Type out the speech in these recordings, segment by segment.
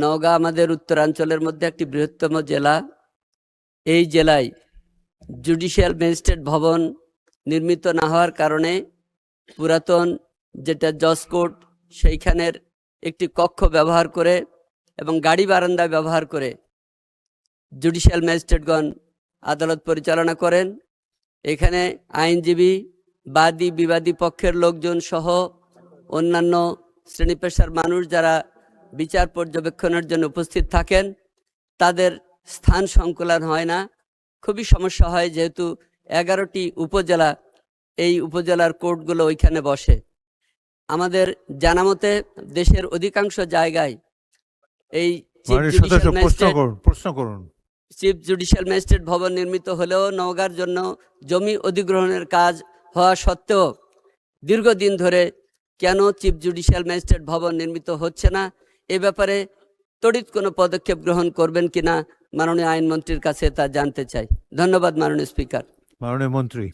নওগাঁ আমাদের উত্তরাঞ্চলের মধ্যে একটি বৃহত্তম জেলা। এই জেলায় জুডিশিয়াল ম্যাজিস্ট্রেট ভবন নির্মিত না হওয়ার কারণে পুরাতন যেটা জজ কোর্ট সেইখানের একটি কক্ষ ব্যবহার করে এবং গাড়ি বারান্দা ব্যবহার করে জুডিশিয়াল ম্যাজিস্ট্রেটগণ আদালত পরিচালনা করেন। এখানে আইনজীবী, বাদী, বিবাদী পক্ষের লোকজন সহ অন্যান্য শ্রেণী পেশার মানুষ যারা বিচার পর্যবেক্ষণের জন্য উপস্থিত থাকেন, তাদের স্থান সংকুলান হয় না। খুবই সমস্যা হয়, যেহেতু 11টি উপজেলা, এই উপজেলার কোর্টগুলো ওইখানে বসে। আমাদের জানামতে দেশের অধিকাংশ জায়গায় এই চিফ জুডিশিয়াল ম্যাজিস্ট্রেট ভবন নির্মিত হলেও নওগাঁর জন্য জমি অধিগ্রহণের কাজ হওয়া সত্ত্বেও দীর্ঘদিন ধরে কেন চিফ জুডিশিয়াল ম্যাজিস্ট্রেট ভবন নির্মিত হচ্ছে না, এ ব্যাপারে তড়িৎ কোনো পদক্ষেপ গ্রহণ করবেন কিনা মাননীয় আইনমন্ত্রীর কাছে তা জানতে চাই। ধন্যবাদ মাননীয় স্পিকার। মাননীয় মন্ত্রী।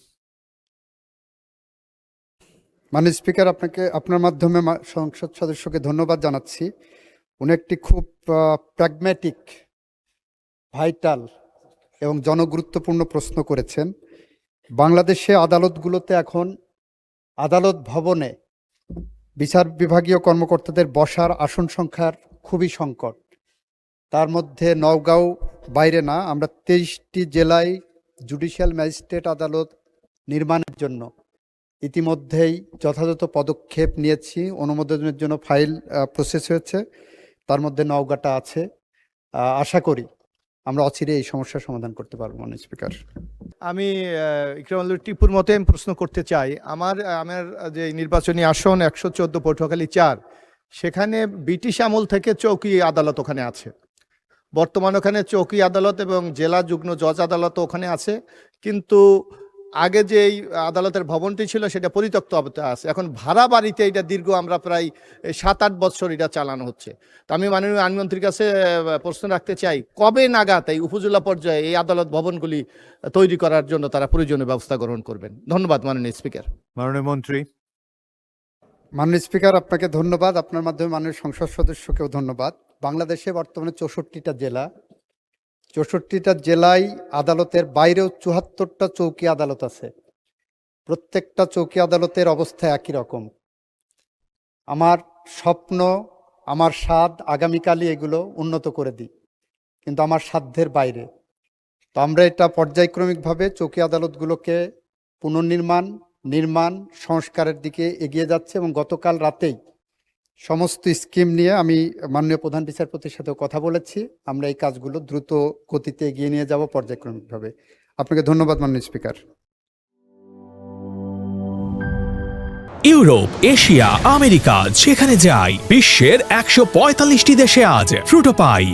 মাননীয় স্পিকার, আপনার মাধ্যমে সংসদ সদস্যকে ধন্যবাদ জানাচ্ছি। উনি একটি খুব প্র্যাগম্যাটিক, ভাইটাল এবং জনগুরুত্বপূর্ণ প্রশ্ন করেছেন। বাংলাদেশে আদালতগুলোতে এখন আদালত ভবনে বিচার বিভাগীয় কর্মকর্তাদের বসার আসন সংখ্যার খুবই সংকট। তার মধ্যে নওগাঁও বাইরে না, আমরা 23টি জেলায় জুডিশিয়াল ম্যাজিস্ট্রেট আদালত নির্মাণের জন্য ইতিমধ্যেই যথাযথ পদক্ষেপ নিয়েছি। অনুমোদনের জন্য ফাইল প্রসেস হয়েছে, তার মধ্যে নওগাঁটা আছে। আশা করি আমরা অচিরে এই সমস্যার সমাধান করতে পারবো। মাননীয় স্পিকার, আমি ইকরামুল টিপুর মতে আমি প্রশ্ন করতে চাই। আমার যে নির্বাচনী আসন 114 পটুয়াখালী 4, সেখানে ব্রিটিশ আমল থেকে চৌকি আদালত ওখানে আছে। বর্তমান ওখানে চৌকি আদালত এবং জেলা যুগ্ম জজ আদালত ওখানে আছে, কিন্তু আগে যে এই আদালতের ভবনটি ছিল সেটা পরিত্যক্ত অবস্থায় আছে। এখন ভাড়া বাড়িতে এটা দীর্ঘ আমরা প্রায় 7-8 বছর এটা চালানো হচ্ছে। তো আমি মাননীয় আইনমন্ত্রীর কাছে প্রশ্ন রাখতে চাই, কবে নাগাদ এই উপজেলা পর্যায়ে এই আদালত ভবনগুলি তৈরি করার জন্য তারা প্রয়োজনীয় ব্যবস্থা গ্রহণ করবেন? ধন্যবাদ মাননীয় স্পিকার। মাননীয় মন্ত্রী। মাননীয় স্পিকার, আপনাকে ধন্যবাদ। আপনার মাধ্যমে মাননীয় সংসদ সদস্যকেও ধন্যবাদ। বাংলাদেশে বর্তমানে 64টা জেলা, 64টা জেলায় আদালতের বাইরেও 74টা চৌকি আদালত আছে। প্রত্যেকটা চৌকি আদালতের অবস্থা একই রকম। আমার স্বপ্ন, আমার স্বাদ আগামীকালই এগুলো উন্নত করে দিই, কিন্তু আমার সাধ্যের বাইরে। তো আমরা এটা পর্যায়ক্রমিকভাবে চৌকি আদালতগুলোকে নির্মাণ সংস্কারের দিকে এগিয়ে যাচ্ছে এবং গতকাল রাতেই সমস্ত স্কিম নিয়ে আমি মাননীয় প্রধান বিচারপতির সাথেও কথা বলেছি। আমরা এই কাজগুলো দ্রুত গতিতে এগিয়ে নিয়ে যাব পর্যায়ক্রমিকভাবে। আপনাকে ধন্যবাদ মাননীয় স্পিকার। ইউরোপ, এশিয়া, আমেরিকা, যেখানে যাই বিশ্বের 145টি দেশে আজ ফ্রুটো পাই।